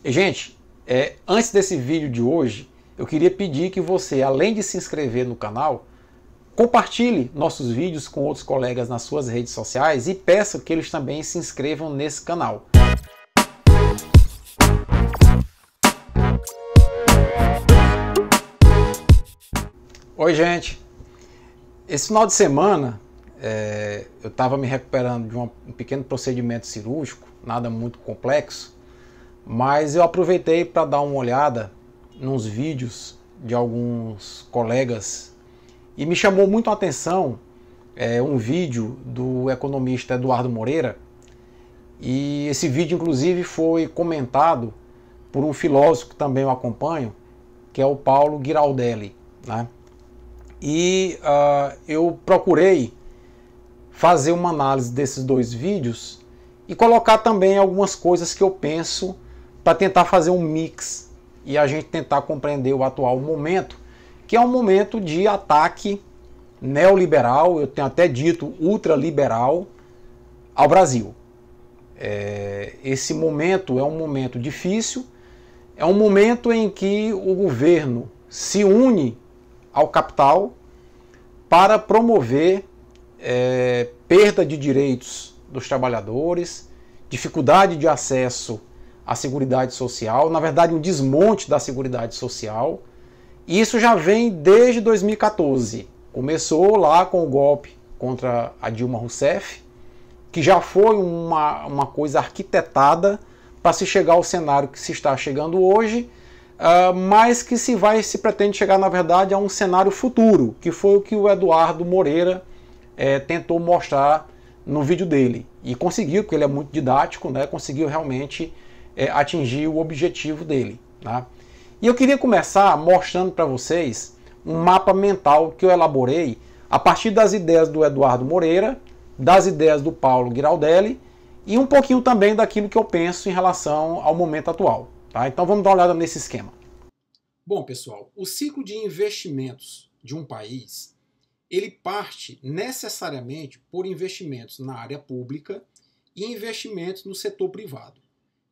E, gente, antes desse vídeo de hoje, eu queria pedir que você, além de se inscrever no canal, compartilhe nossos vídeos com outros colegas nas suas redes sociais e peça que eles também se inscrevam nesse canal. Oi, gente! Esse final de semana eu estava me recuperando de um pequeno procedimento cirúrgico, nada muito complexo, mas eu aproveitei para dar uma olhada nos vídeos de alguns colegas e me chamou muito a atenção um vídeo do economista Eduardo Moreira, e esse vídeo inclusive foi comentado por um filósofo que também eu acompanho, que é o Paulo Giraldelli, né? E eu procurei fazer uma análise desses dois vídeos e colocar também algumas coisas que eu penso para tentar fazer um mix e a gente tentar compreender o atual momento, que é um momento de ataque neoliberal, eu tenho até dito ultraliberal, ao Brasil. Esse momento é um momento difícil, é um momento em que o governo se une ao capital para promover perda de direitos dos trabalhadores, dificuldade de acesso à Seguridade Social, na verdade um desmonte da Seguridade Social. E isso já vem desde 2014. Começou lá com o golpe contra a Dilma Rousseff, que já foi uma coisa arquitetada para se chegar ao cenário que se está chegando hoje, mas que se pretende chegar, na verdade, a um cenário futuro, que foi o que o Eduardo Moreira tentou mostrar no vídeo dele. E conseguiu, porque ele é muito didático, né? Conseguiu realmente atingir o objetivo dele, né? E eu queria começar mostrando para vocês um mapa mental que eu elaborei a partir das ideias do Eduardo Moreira, das ideias do Paulo Giraldelli e um pouquinho também daquilo que eu penso em relação ao momento atual. Tá? Então vamos dar uma olhada nesse esquema. Bom, pessoal, o ciclo de investimentos de um país, ele parte necessariamente por investimentos na área pública e investimentos no setor privado.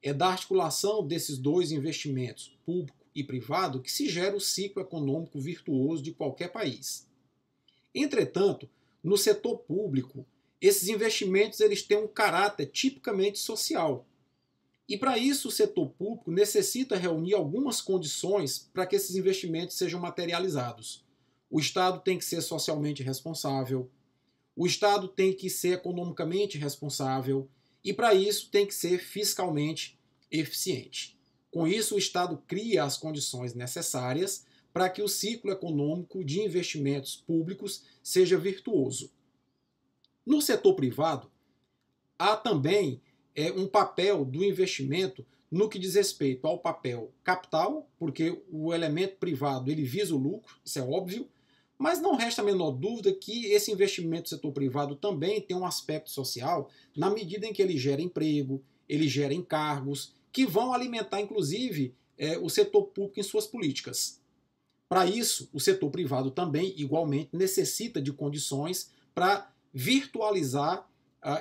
É da articulação desses dois investimentos, público e privado, que se gera o ciclo econômico virtuoso de qualquer país. Entretanto, no setor público, esses investimentos eles têm um caráter tipicamente social. E para isso o setor público necessita reunir algumas condições para que esses investimentos sejam materializados. O Estado tem que ser socialmente responsável, o Estado tem que ser economicamente responsável e para isso tem que ser fiscalmente eficiente. Com isso o Estado cria as condições necessárias para que o ciclo econômico de investimentos públicos seja virtuoso. No setor privado, há também um papel do investimento no que diz respeito ao papel capital, porque o elemento privado ele visa o lucro, isso é óbvio, mas não resta a menor dúvida que esse investimento do setor privado também tem um aspecto social, na medida em que ele gera emprego, ele gera encargos, que vão alimentar, inclusive, o setor público em suas políticas. Para isso, o setor privado também, igualmente, necessita de condições para virtualizar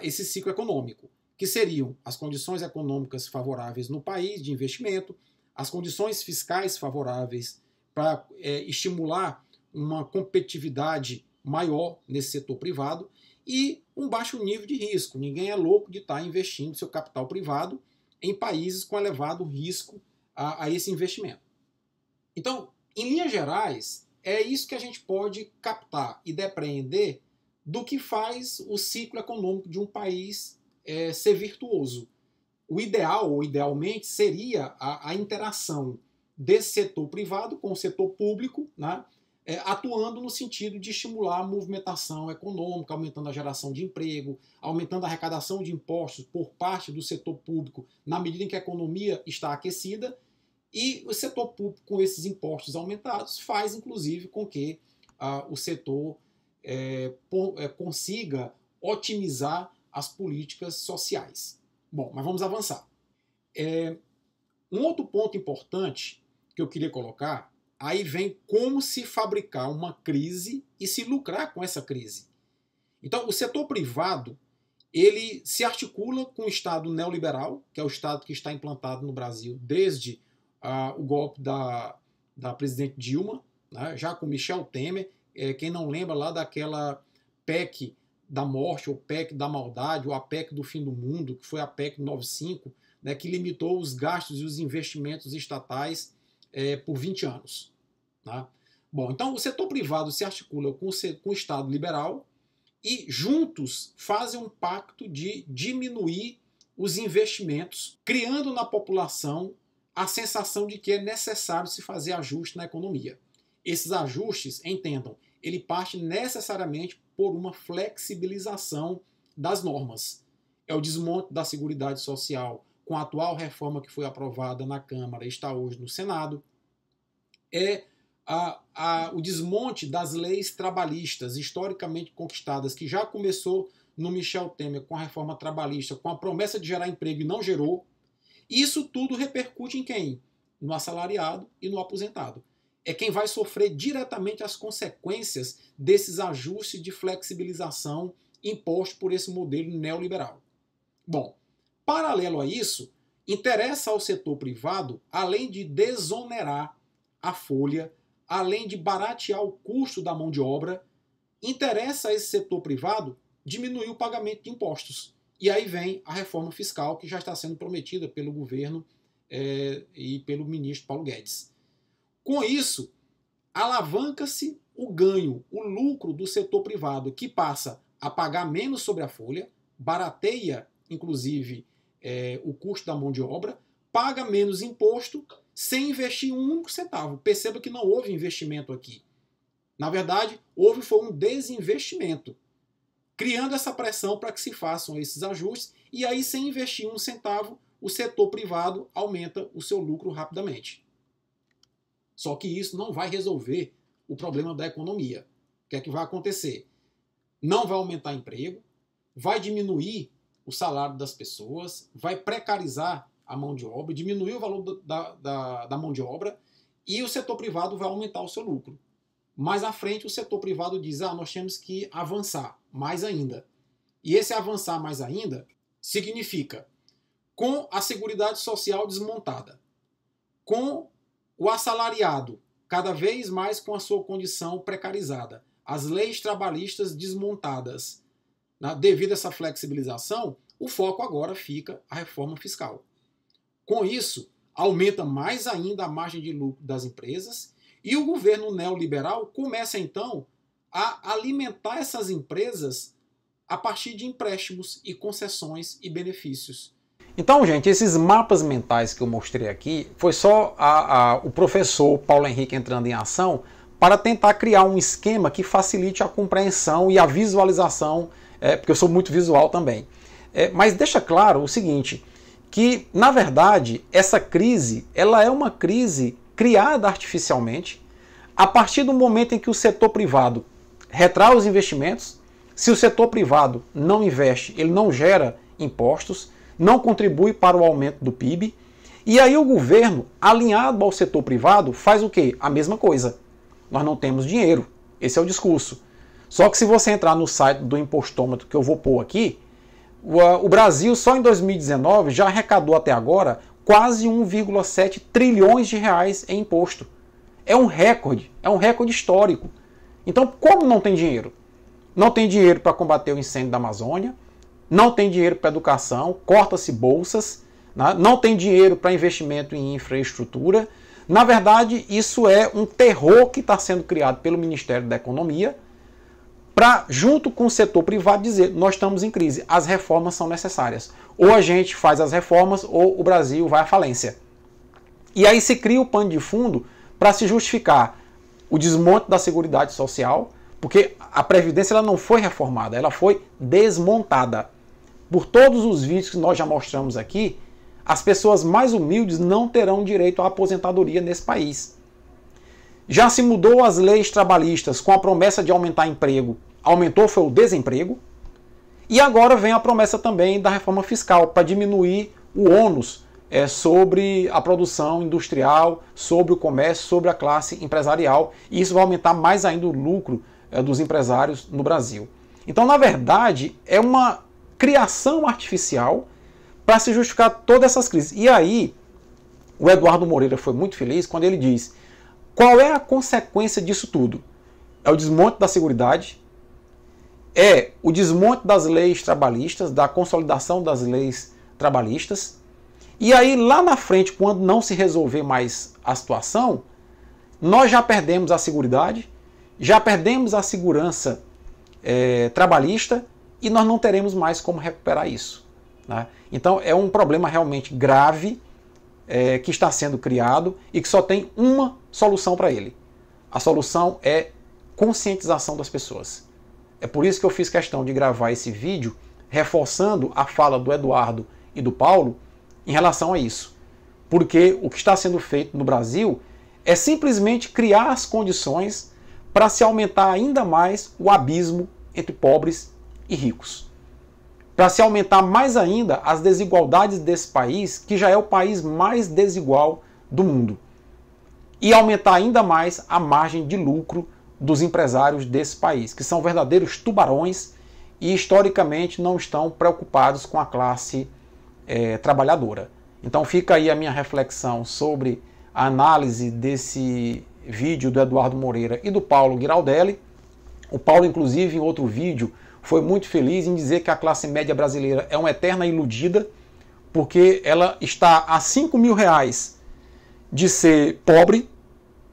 esse ciclo econômico, que seriam as condições econômicas favoráveis no país de investimento, as condições fiscais favoráveis para estimular uma competitividade maior nesse setor privado e um baixo nível de risco. Ninguém é louco de estar investindo seu capital privado em países com elevado risco a esse investimento. Então, em linhas gerais, é isso que a gente pode captar e depreender do que faz o ciclo econômico de um país ser virtuoso. O ideal, ou idealmente, seria a interação desse setor privado com o setor público, né, atuando no sentido de estimular a movimentação econômica, aumentando a geração de emprego, aumentando a arrecadação de impostos por parte do setor público na medida em que a economia está aquecida, e o setor público, com esses impostos aumentados, faz inclusive com que o setor consiga otimizar as políticas sociais. Bom, mas vamos avançar. Um outro ponto importante que eu queria colocar, aí vem como se fabricar uma crise e se lucrar com essa crise. Então, o setor privado, ele se articula com o Estado neoliberal, que é o Estado que está implantado no Brasil desde o golpe da presidente Dilma, né, já com Michel Temer, quem não lembra lá daquela PEC da morte, ou PEC da maldade, ou a PEC do fim do mundo, que foi a PEC 95, né, que limitou os gastos e os investimentos estatais por 20 anos. Tá? Bom, então o setor privado se articula com o Estado liberal e juntos fazem um pacto de diminuir os investimentos, criando na população a sensação de que é necessário se fazer ajuste na economia. Esses ajustes, entendam, ele parte necessariamente por uma flexibilização das normas. É o desmonte da Seguridade Social com a atual reforma que foi aprovada na Câmara e está hoje no Senado. É o desmonte das leis trabalhistas historicamente conquistadas, que já começou no Michel Temer com a reforma trabalhista, com a promessa de gerar emprego e não gerou. Isso tudo repercute em quem? No assalariado e no aposentado. É quem vai sofrer diretamente as consequências desses ajustes de flexibilização impostos por esse modelo neoliberal. Bom, paralelo a isso, interessa ao setor privado, além de desonerar a folha, além de baratear o custo da mão de obra, interessa a esse setor privado diminuir o pagamento de impostos. E aí vem a reforma fiscal que já está sendo prometida pelo governo e pelo ministro Paulo Guedes. Com isso, alavanca-se o ganho, o lucro do setor privado, que passa a pagar menos sobre a folha, barateia, inclusive, o custo da mão de obra, paga menos imposto, sem investir um único centavo. Perceba que não houve investimento aqui. Na verdade, foi um desinvestimento, criando essa pressão para que se façam esses ajustes, e aí, sem investir um centavo, o setor privado aumenta o seu lucro rapidamente. Só que isso não vai resolver o problema da economia. O que é que vai acontecer? Não vai aumentar emprego, vai diminuir o salário das pessoas, vai precarizar a mão de obra, diminuir o valor da mão de obra, e o setor privado vai aumentar o seu lucro. Mais à frente, o setor privado diz, nós temos que avançar mais ainda. E esse avançar mais ainda significa, com a Seguridade Social desmontada, com o assalariado cada vez mais com a sua condição precarizada, as leis trabalhistas desmontadas, devido a essa flexibilização, o foco agora fica a reforma fiscal. Com isso, aumenta mais ainda a margem de lucro das empresas e o governo neoliberal começa então a alimentar essas empresas a partir de empréstimos e concessões e benefícios. Então, gente, esses mapas mentais que eu mostrei aqui foi só o professor Paulo Henrique entrando em ação para tentar criar um esquema que facilite a compreensão e a visualização, porque eu sou muito visual também. Mas deixa claro o seguinte, que, na verdade, essa crise ela é uma crise criada artificialmente a partir do momento em que o setor privado retrai os investimentos. Se o setor privado não investe, ele não gera impostos, não contribui para o aumento do PIB, e aí o governo, alinhado ao setor privado, faz o quê? A mesma coisa. Nós não temos dinheiro. Esse é o discurso. Só que se você entrar no site do impostômetro que eu vou pôr aqui, o Brasil só em 2019 já arrecadou até agora quase 1,7 trilhões de reais em imposto. É um recorde histórico. Então, como não tem dinheiro? Não tem dinheiro para combater o incêndio da Amazônia, não tem dinheiro para educação, corta-se bolsas, não tem dinheiro para investimento em infraestrutura. Na verdade, isso é um terror que está sendo criado pelo Ministério da Economia para, junto com o setor privado, dizer nós estamos em crise, as reformas são necessárias. Ou a gente faz as reformas ou o Brasil vai à falência. E aí se cria o pano de fundo para se justificar o desmonte da Seguridade Social, porque a Previdência ela não foi reformada, ela foi desmontada. Por todos os vídeos que nós já mostramos aqui, as pessoas mais humildes não terão direito à aposentadoria nesse país. Já se mudou as leis trabalhistas com a promessa de aumentar emprego. Aumentou foi o desemprego. E agora vem a promessa também da reforma fiscal para diminuir o ônus sobre a produção industrial, sobre o comércio, sobre a classe empresarial. E isso vai aumentar mais ainda o lucro dos empresários no Brasil. Então, na verdade, é uma criação artificial para se justificar todas essas crises. E aí, o Eduardo Moreira foi muito feliz quando ele diz: qual é a consequência disso tudo? É o desmonte da Seguridade, é o desmonte das leis trabalhistas, da consolidação das leis trabalhistas. E aí, lá na frente, quando não se resolver mais a situação, nós já perdemos a Seguridade, já perdemos a segurança trabalhista e nós não teremos mais como recuperar isso, né? Então é um problema realmente grave que está sendo criado e que só tem uma solução para ele. A solução é conscientização das pessoas. É por isso que eu fiz questão de gravar esse vídeo reforçando a fala do Eduardo e do Paulo em relação a isso. Porque o que está sendo feito no Brasil é simplesmente criar as condições para se aumentar ainda mais o abismo entre pobres e ricos. Para se aumentar mais ainda as desigualdades desse país, que já é o país mais desigual do mundo. E aumentar ainda mais a margem de lucro dos empresários desse país, que são verdadeiros tubarões e historicamente não estão preocupados com a classe trabalhadora. Então fica aí a minha reflexão sobre a análise desse vídeo do Eduardo Moreira e do Paulo Giraldelli. O Paulo, inclusive, em outro vídeo, foi muito feliz em dizer que a classe média brasileira é uma eterna iludida, porque ela está a 5 mil reais de ser pobre,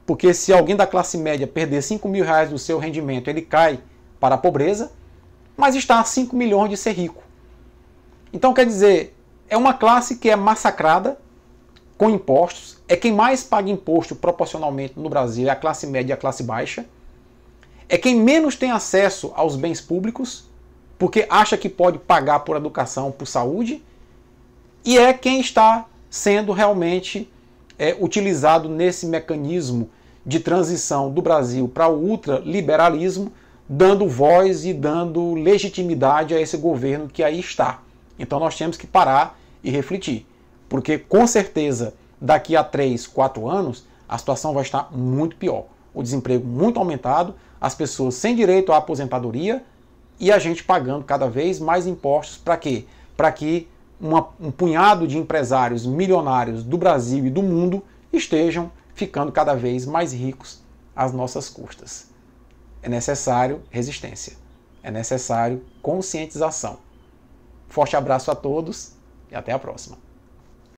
porque se alguém da classe média perder 5 mil reais do seu rendimento, ele cai para a pobreza, mas está a 5 milhões de ser rico. Então, quer dizer, é uma classe que é massacrada com impostos, é quem mais paga imposto proporcionalmente no Brasil, é a classe média e a classe baixa, é quem menos tem acesso aos bens públicos, porque acha que pode pagar por educação, por saúde, e é quem está sendo realmente utilizado nesse mecanismo de transição do Brasil para o ultraliberalismo, dando voz e dando legitimidade a esse governo que aí está. Então nós temos que parar e refletir, porque com certeza daqui a 3, 4 anos a situação vai estar muito pior. O desemprego muito aumentado, as pessoas sem direito à aposentadoria e a gente pagando cada vez mais impostos para quê? Para que um punhado de empresários milionários do Brasil e do mundo estejam ficando cada vez mais ricos às nossas custas. É necessário resistência, é necessário conscientização. Forte abraço a todos e até a próxima.